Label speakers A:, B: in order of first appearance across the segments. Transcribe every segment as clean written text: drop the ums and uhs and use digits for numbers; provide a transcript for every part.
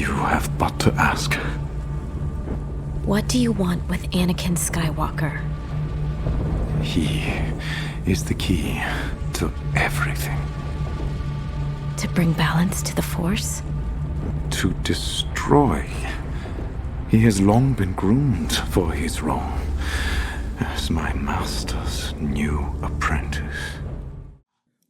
A: You have but to ask.
B: What do you want with Anakin Skywalker?
A: He is the key to everything.
B: To bring balance to the Force?
A: To destroy. He has long been groomed for his role as my master's new apprentice.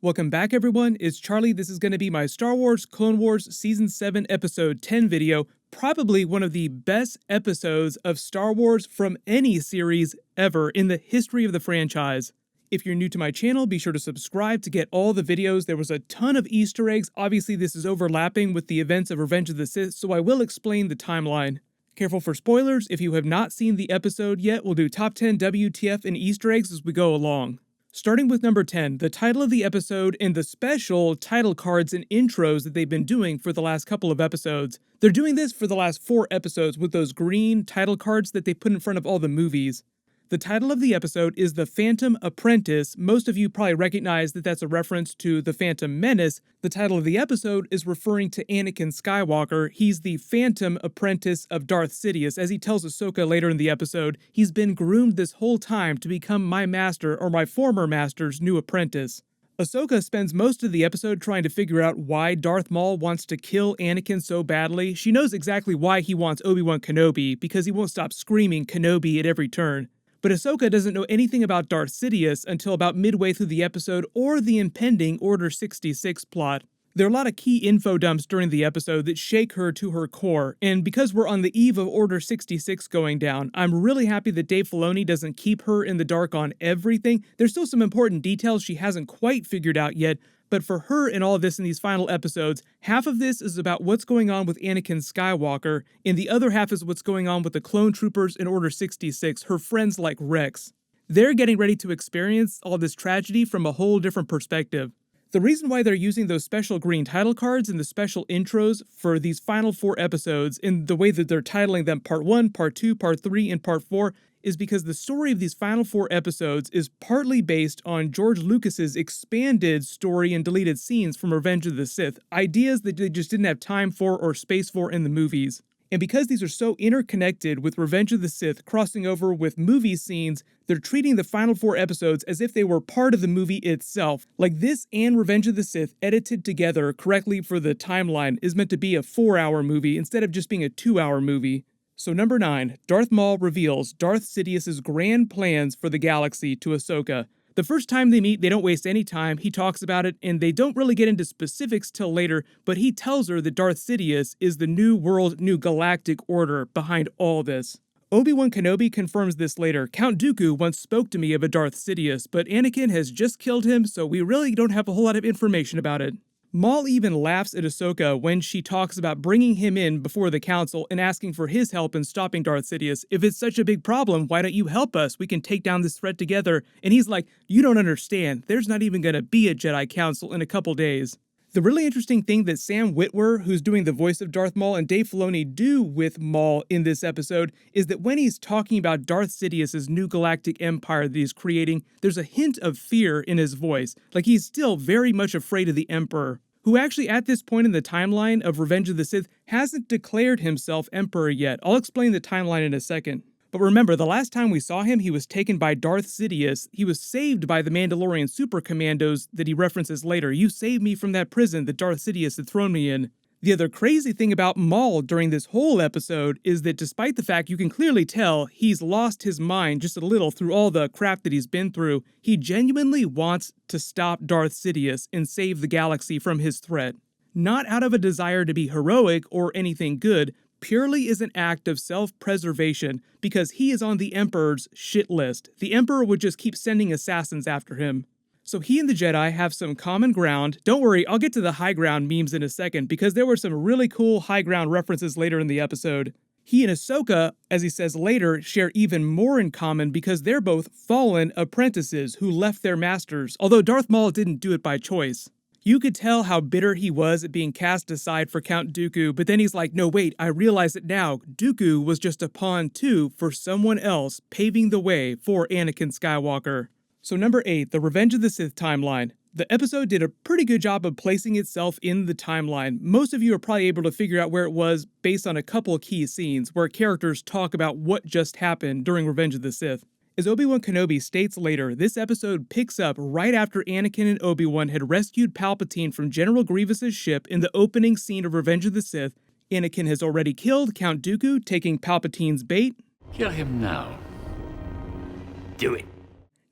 C: Welcome back, everyone. It's Charlie. This is going to be my Star Wars Clone Wars Season 7 Episode 10 video. Probably one of the best episodes of Star Wars from any series ever in the history of the franchise. If you're new to my channel, be sure to subscribe to get all the videos. There was a ton of Easter eggs. Obviously, this is overlapping with the events of Revenge of the Sith, so I will explain the timeline. Careful for spoilers. If you have not seen the episode yet, we'll do top 10 WTF and Easter eggs as we go along. Starting with number 10, the title of the episode and the special title cards and intros that they've been doing for the last couple of episodes. They're doing this for the last 4 episodes with those green title cards that they put in front of all the movies. The title of the episode is The Phantom Apprentice. Most of you probably recognize that that's a reference to The Phantom Menace. The title of the episode is referring to Anakin Skywalker. He's the Phantom Apprentice of Darth Sidious. As he tells Ahsoka later in the episode, he's been groomed this whole time to become my master or my former master's new apprentice. Ahsoka spends most of the episode trying to figure out why Darth Maul wants to kill Anakin so badly. She knows exactly why he wants Obi-Wan Kenobi, because he won't stop screaming Kenobi at every turn. But Ahsoka doesn't know anything about Darth Sidious until about midway through the episode or the impending Order 66 plot. There are a lot of key info dumps during the episode that shake her to her core, and because we're on the eve of Order 66 going down, I'm really happy that Dave Filoni doesn't keep her in the dark on everything. There's still some important details she hasn't quite figured out yet, but for her and all of this in these final episodes, half of this is about what's going on with Anakin Skywalker, and the other half is what's going on with the clone troopers in Order 66, her friends like Rex. They're getting ready to experience all this tragedy from a whole different perspective. The reason why they're using those special green title cards and the special intros for these final 4 episodes in the way that they're titling them Part 1, Part 2, Part 3, and Part 4 is because the story of these final 4 episodes is partly based on George Lucas's expanded story and deleted scenes from Revenge of the Sith, ideas that they just didn't have time for or space for in the movies. And because these are so interconnected with Revenge of the Sith crossing over with movie scenes, they're treating the final 4 episodes as if they were part of the movie itself. Like this and Revenge of the Sith edited together correctly for the timeline is meant to be a 4-hour movie instead of just being a 2-hour movie. So number 9, Darth Maul reveals Darth Sidious's grand plans for the galaxy to Ahsoka. The first time they meet, they don't waste any time. He talks about it, and they don't really get into specifics till later, but he tells her that Darth Sidious is the new world, new galactic order behind all this. Obi-Wan Kenobi confirms this later. Count Dooku once spoke to me of a Darth Sidious, but Anakin has just killed him, so we really don't have a whole lot of information about it. Maul even laughs at Ahsoka when she talks about bringing him in before the council and asking for his help in stopping Darth Sidious. If it's such a big problem, why don't you help us? We can take down this threat together. And he's like, you don't understand. There's not even going to be a Jedi Council in a couple days. The really interesting thing that Sam Witwer, who's doing the voice of Darth Maul, and Dave Filoni do with Maul in this episode is that when he's talking about Darth Sidious's new galactic empire that he's creating, there's a hint of fear in his voice. Like he's still very much afraid of the Emperor, who actually at this point in the timeline of Revenge of the Sith hasn't declared himself Emperor yet. I'll explain the timeline in a second. But remember, the last time we saw him, he was taken by Darth Sidious. He was saved by the Mandalorian super commandos that he references later. You saved me from that prison that Darth Sidious had thrown me in. The other crazy thing about Maul during this whole episode is that despite the fact you can clearly tell he's lost his mind just a little through all the crap that he's been through, he genuinely wants to stop Darth Sidious and save the galaxy from his threat. Not out of a desire to be heroic or anything good, purely is an act of self-preservation because he is on the Emperor's shit list. The Emperor would just keep sending assassins after him. So he and the Jedi have some common ground. Don't worry, I'll get to the high ground memes in a second because there were some really cool high ground references later in the episode. He and Ahsoka, as he says later, share even more in common because they're both fallen apprentices who left their masters, although Darth Maul didn't do it by choice. You could tell how bitter he was at being cast aside for Count Dooku, but then he's like, no wait, I realize it now. Dooku was just a pawn too for someone else paving the way for Anakin Skywalker. So number 8, the Revenge of the Sith timeline. The episode did a pretty good job of placing itself in the timeline. Most of you are probably able to figure out where it was based on a couple key scenes where characters talk about what just happened during Revenge of the Sith. As Obi-Wan Kenobi states later, this episode picks up right after Anakin and Obi-Wan had rescued Palpatine from General Grievous's ship in the opening scene of Revenge of the Sith. Anakin has already killed Count Dooku, taking Palpatine's bait.
D: Kill him now. Do it.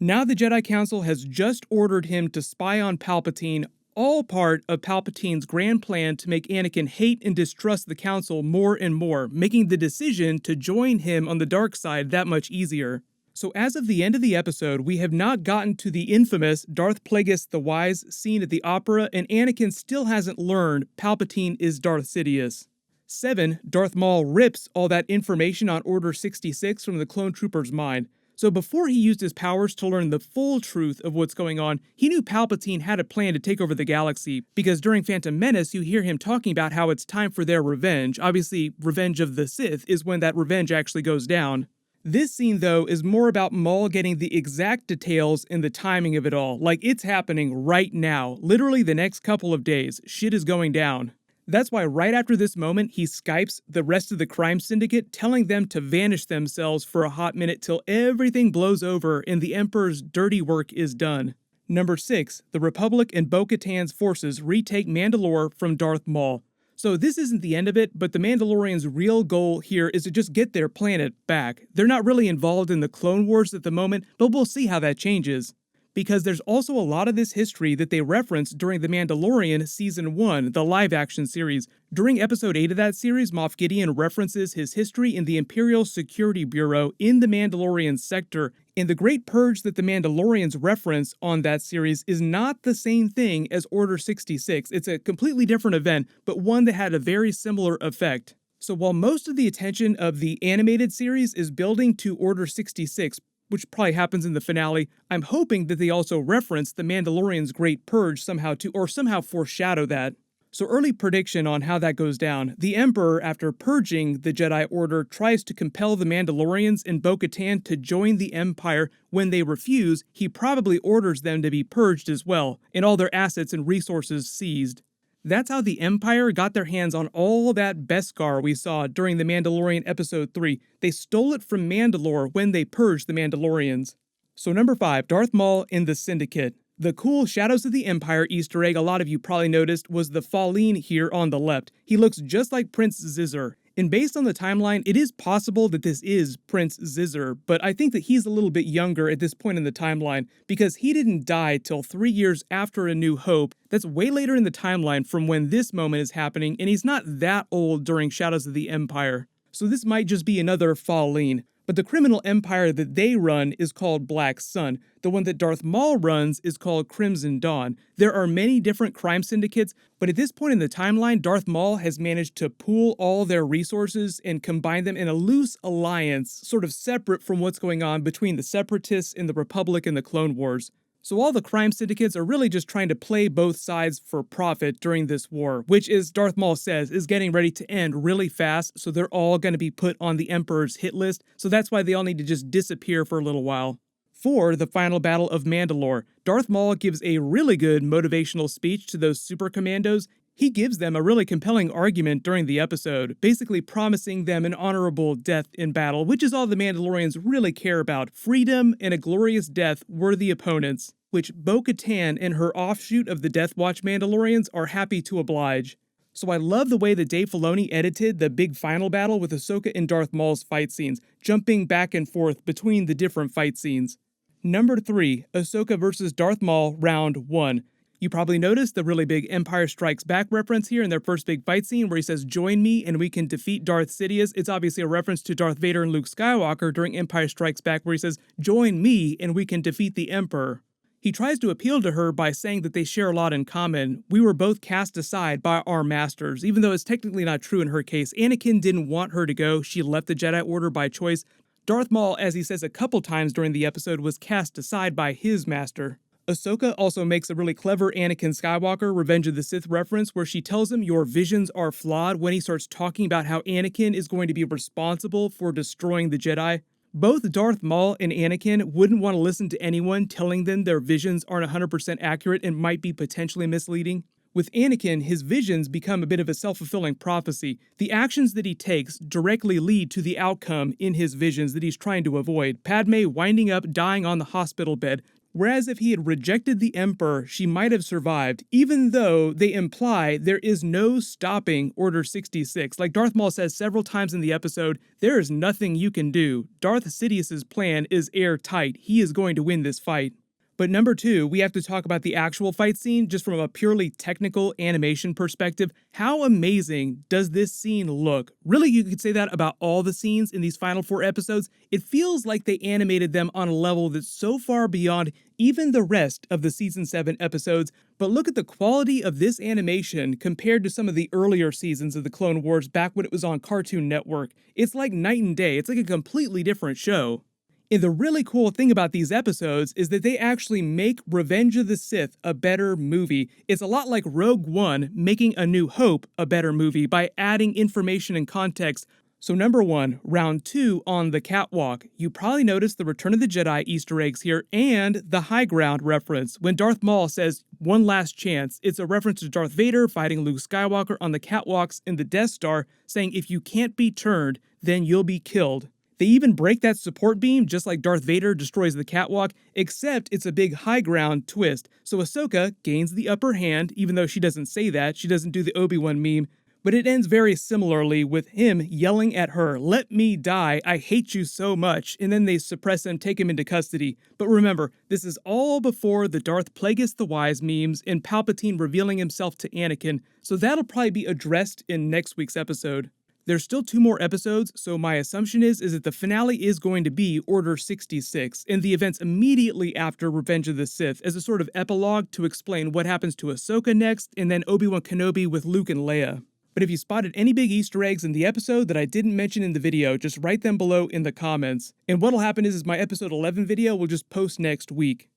C: Now the Jedi Council has just ordered him to spy on Palpatine, all part of Palpatine's grand plan to make Anakin hate and distrust the Council more and more, making the decision to join him on the dark side that much easier. So as of the end of the episode, we have not gotten to the infamous Darth Plagueis the Wise scene at the opera, and Anakin still hasn't learned Palpatine is Darth Sidious. 7. Darth Maul rips all that information on Order 66 from the clone trooper's mind. So before he used his powers to learn the full truth of what's going on, he knew Palpatine had a plan to take over the galaxy, because during Phantom Menace you hear him talking about how it's time for their revenge. Obviously, Revenge of the Sith is when that revenge actually goes down. This scene, though, is more about Maul getting the exact details and the timing of it all. Like, it's happening right now. Literally the next couple of days. Shit is going down. That's why right after this moment, he Skypes the rest of the crime syndicate, telling them to vanish themselves for a hot minute till everything blows over and the Emperor's dirty work is done. Number 6. The Republic and Bo-Katan's forces retake Mandalore from Darth Maul. So this isn't the end of it, but the Mandalorians' real goal here is to just get their planet back. They're not really involved in the Clone Wars at the moment, but we'll see how that changes. Because there's also a lot of this history that they reference during The Mandalorian Season 1, the live-action series. During Episode 8 of that series, Moff Gideon references his history in the Imperial Security Bureau in the Mandalorian sector, and the Great Purge that the Mandalorians reference on that series is not the same thing as Order 66. It's a completely different event, but one that had a very similar effect. So while most of the attention of the animated series is building to Order 66, which probably happens in the finale, I'm hoping that they also reference the Mandalorian's Great Purge somehow foreshadow that. So early prediction on how that goes down. The Emperor, after purging the Jedi Order, tries to compel the Mandalorians and Bo-Katan to join the Empire. When they refuse, he probably orders them to be purged as well, and all their assets and resources seized. That's how the Empire got their hands on all that Beskar we saw during The Mandalorian Episode 3. They stole it from Mandalore when they purged the Mandalorians. So number 5, Darth Maul and the Syndicate. The cool Shadows of the Empire Easter egg a lot of you probably noticed was the Falleen here on the left. He looks just like Prince Zizur. And based on the timeline, it is possible that this is Prince Zizur, but I think that he's a little bit younger at this point in the timeline, because he didn't die till 3 years after A New Hope. That's way later in the timeline from when this moment is happening, and he's not that old during Shadows of the Empire. So this might just be another Falleen. But the criminal empire that they run is called Black Sun. The one that Darth Maul runs is called Crimson Dawn. There are many different crime syndicates, but at this point in the timeline, Darth Maul has managed to pool all their resources and combine them in a loose alliance, sort of separate from what's going on between the Separatists and the Republic and the Clone Wars. So all the crime syndicates are really just trying to play both sides for profit during this war, which, as Darth Maul says, is getting ready to end really fast, so they're all going to be put on the Emperor's hit list, so that's why they all need to just disappear for a little while. 4. The Final Battle of Mandalore. Darth Maul gives a really good motivational speech to those super commandos. He gives them a really compelling argument during the episode, basically promising them an honorable death in battle, which is all the Mandalorians really care about. Freedom and a glorious death were the opponents, which Bo-Katan and her offshoot of the Death Watch Mandalorians are happy to oblige. So I love the way that Dave Filoni edited the big final battle with Ahsoka and Darth Maul's fight scenes, jumping back and forth between the different fight scenes. Number 3, Ahsoka versus Darth Maul, Round 1. You probably noticed the really big Empire Strikes Back reference here in their first big fight scene where he says, "Join me and we can defeat Darth Sidious." It's obviously a reference to Darth Vader and Luke Skywalker during Empire Strikes Back where he says, "Join me and we can defeat the Emperor." He tries to appeal to her by saying that they share a lot in common. We were both cast aside by our masters, even though it's technically not true in her case. Anakin didn't want her to go. She left the Jedi Order by choice. Darth Maul, as he says a couple times during the episode, was cast aside by his master. Ahsoka also makes a really clever Anakin Skywalker Revenge of the Sith reference where she tells him your visions are flawed when he starts talking about how Anakin is going to be responsible for destroying the Jedi. Both Darth Maul and Anakin wouldn't want to listen to anyone telling them their visions aren't 100% accurate and might be potentially misleading. With Anakin, his visions become a bit of a self-fulfilling prophecy. The actions that he takes directly lead to the outcome in his visions that he's trying to avoid. Padme winding up dying on the hospital bed, whereas if he had rejected the Emperor, she might have survived, even though they imply there is no stopping Order 66. Like Darth Maul says several times in the episode, there is nothing you can do. Darth Sidious's plan is airtight. He is going to win this fight. But number two, we have to talk about the actual fight scene just from a purely technical animation perspective. How amazing does this scene look? Really, you could say that about all the scenes in these final 4 episodes. It feels like they animated them on a level that's so far beyond even the rest of the season 7 episodes. But look at the quality of this animation compared to some of the earlier seasons of the Clone Wars back when it was on Cartoon Network. It's like night and day. It's like a completely different show. And the really cool thing about these episodes is that they actually make Revenge of the Sith a better movie. It's a lot like Rogue One making A New Hope a better movie by adding information and context. So number 1, round 2 on the catwalk. You probably noticed the Return of the Jedi Easter eggs here and the high ground reference. When Darth Maul says, "one last chance," it's a reference to Darth Vader fighting Luke Skywalker on the catwalks in the Death Star, saying if you can't be turned, then you'll be killed. They even break that support beam just like Darth Vader destroys the catwalk, except it's a big high ground twist. So Ahsoka gains the upper hand, even though she doesn't say that, she doesn't do the Obi-Wan meme, but it ends very similarly with him yelling at her, "Let me die, I hate you so much," and then they suppress him, take him into custody. But remember, this is all before the Darth Plagueis the Wise memes and Palpatine revealing himself to Anakin, so that'll probably be addressed in next week's episode. There's still 2 more episodes, so my assumption is that the finale is going to be Order 66, and the events immediately after Revenge of the Sith as a sort of epilogue to explain what happens to Ahsoka next, and then Obi-Wan Kenobi with Luke and Leia. But if you spotted any big Easter eggs in the episode that I didn't mention in the video, just write them below in the comments. And what'll happen is my episode 11 video will just post next week.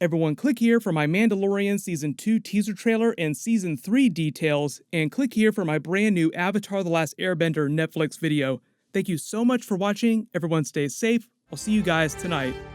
C: Everyone click here for my Mandalorian Season 2 teaser trailer and Season 3 details, and click here for my brand new Avatar: The Last Airbender Netflix video. Thank you so much for watching, everyone stay safe, I'll see you guys tonight.